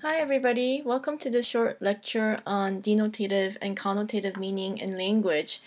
Hi everybody, welcome to this short lecture on denotative and connotative meaning in language.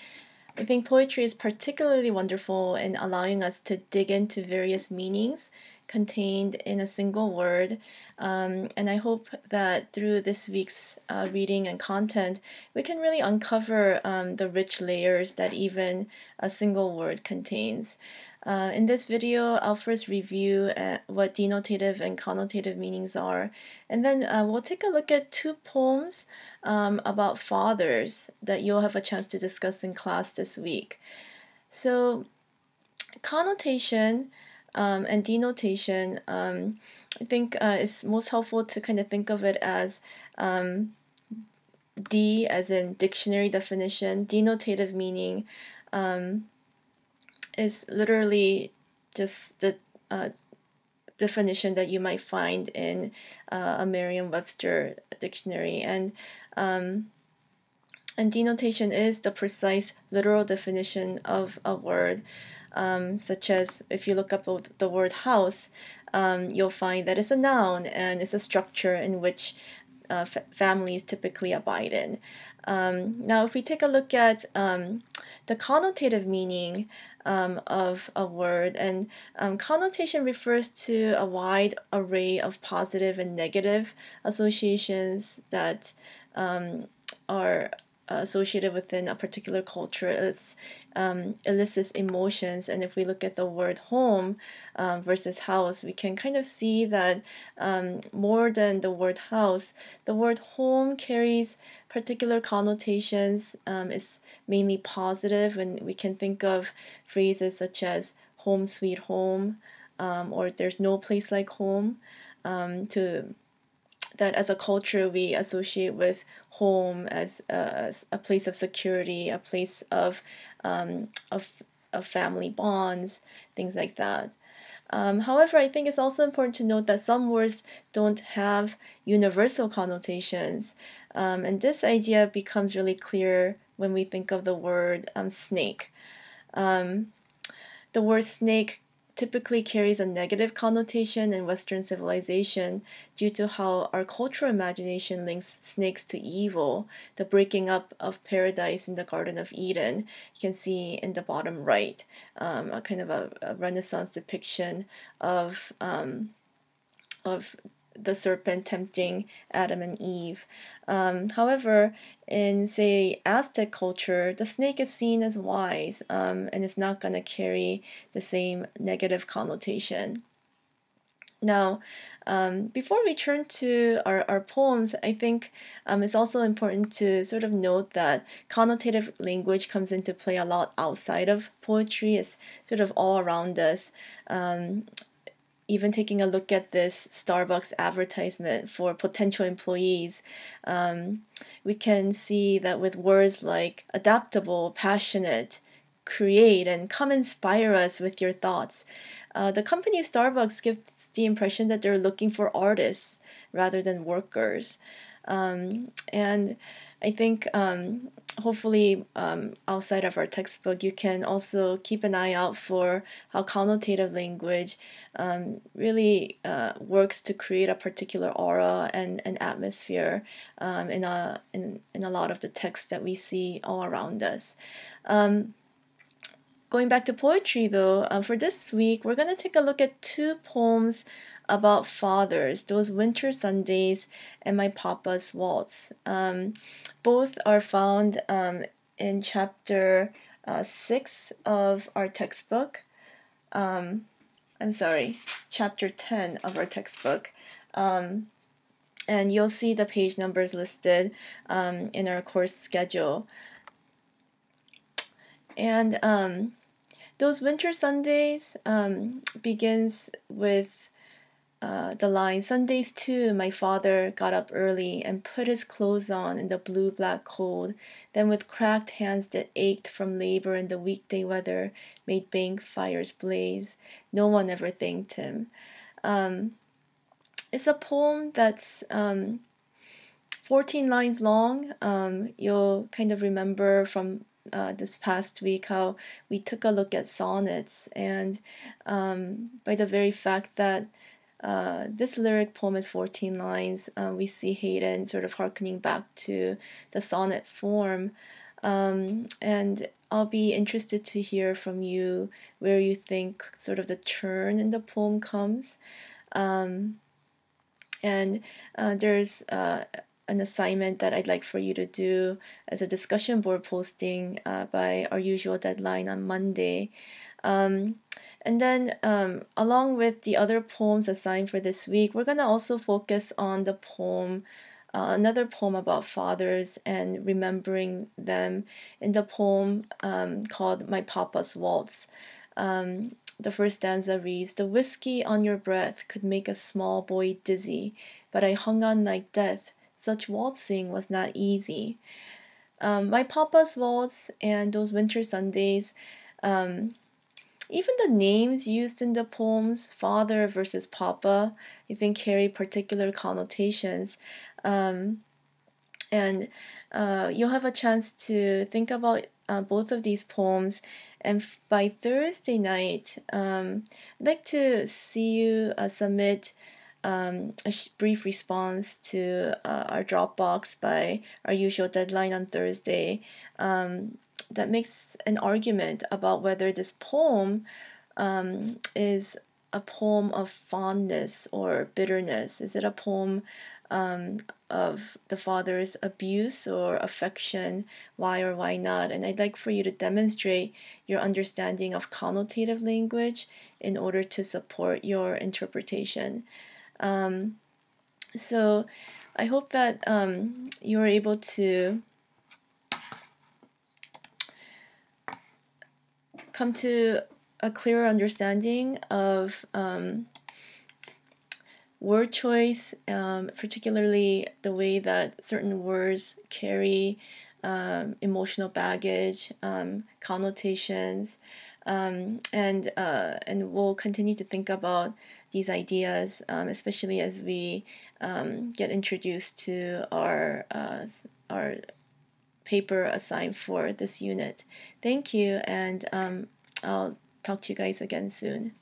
I think poetry is particularly wonderful in allowing us to dig into various meanings contained in a single word, and I hope that through this week's reading and content, we can really uncover the rich layers that even a single word contains. In this video, I'll first review what denotative and connotative meanings are, and then we'll take a look at two poems about fathers that you'll have a chance to discuss in class this week. So, connotation and denotation, I think is most helpful to kind of think of it as D as in dictionary definition. Denotative meaning is literally just the definition that you might find in a Merriam-Webster dictionary, and denotation is the precise literal definition of a word, such as if you look up the word house, you'll find that it's a noun and it's a structure in which families typically abide in. Now, if we take a look at the connotative meaning of a word, and connotation refers to a wide array of positive and negative associations that are associated within a particular culture. It elicits emotions, and if we look at the word home versus house, we can kind of see that more than the word house, the word home carries particular connotations. It's mainly positive, and we can think of phrases such as home sweet home, or there's no place like home, to that as a culture we associate with home as a place of security, a place of family bonds, things like that. However, I think it's also important to note that some words don't have universal connotations, and this idea becomes really clear when we think of the word snake. The word snake typically carries a negative connotation in Western civilization due to how our cultural imagination links snakes to evil, the breaking up of paradise in the Garden of Eden. You can see in the bottom right a kind of a Renaissance depiction of the serpent tempting Adam and Eve. However, in, say, Aztec culture, the snake is seen as wise, and it's not going to carry the same negative connotation. Now, before we turn to our poems, I think it's also important to sort of note that connotative language comes into play a lot outside of poetry. It's sort of all around us. Even taking a look at this Starbucks advertisement for potential employees, we can see that with words like adaptable, passionate, create, and come inspire us with your thoughts, the company Starbucks gives the impression that they're looking for artists rather than workers. And I think hopefully outside of our textbook, you can also keep an eye out for how connotative language really works to create a particular aura and an atmosphere in a lot of the texts that we see all around us. Going back to poetry, though, for this week, we're going to take a look at two poems about fathers, Those Winter Sundays and My Papa's Waltz. Both are found in chapter 6 of our textbook. Chapter 10 of our textbook. And you'll see the page numbers listed in our course schedule. And Those Winter Sundays begins with the line, Sundays too, my father got up early and put his clothes on in the blue-black cold, then with cracked hands that ached from labor in the weekday weather, made bank fires blaze. No one ever thanked him. It's a poem that's 14 lines long. You'll kind of remember from this past week how we took a look at sonnets, and by the very fact that this lyric poem is 14 lines. We see Hayden sort of harkening back to the sonnet form. And I'll be interested to hear from you where you think sort of the turn in the poem comes. And there's an assignment that I'd like for you to do as a discussion board posting by our usual deadline on Monday. And then along with the other poems assigned for this week, we're going to also focus on the poem, another poem about fathers and remembering them in the poem called My Papa's Waltz. The first stanza reads, "The whiskey on your breath could make a small boy dizzy, but I hung on like death. Such waltzing was not easy." My Papa's Waltz and Those Winter Sundays, even the names used in the poems, father versus papa, I think carry particular connotations. And you'll have a chance to think about both of these poems. And by Thursday night, I'd like to see you submit a brief response to our Dropbox by our usual deadline on Thursday that makes an argument about whether this poem is a poem of fondness or bitterness. Is it a poem of the father's abuse or affection? Why or why not? And I'd like for you to demonstrate your understanding of connotative language in order to support your interpretation. So I hope that you are able to come to a clearer understanding of word choice, particularly the way that certain words carry emotional baggage, connotations, and we'll continue to think about these ideas, especially as we get introduced to our paper assigned for this unit. Thank you, and I'll talk to you guys again soon.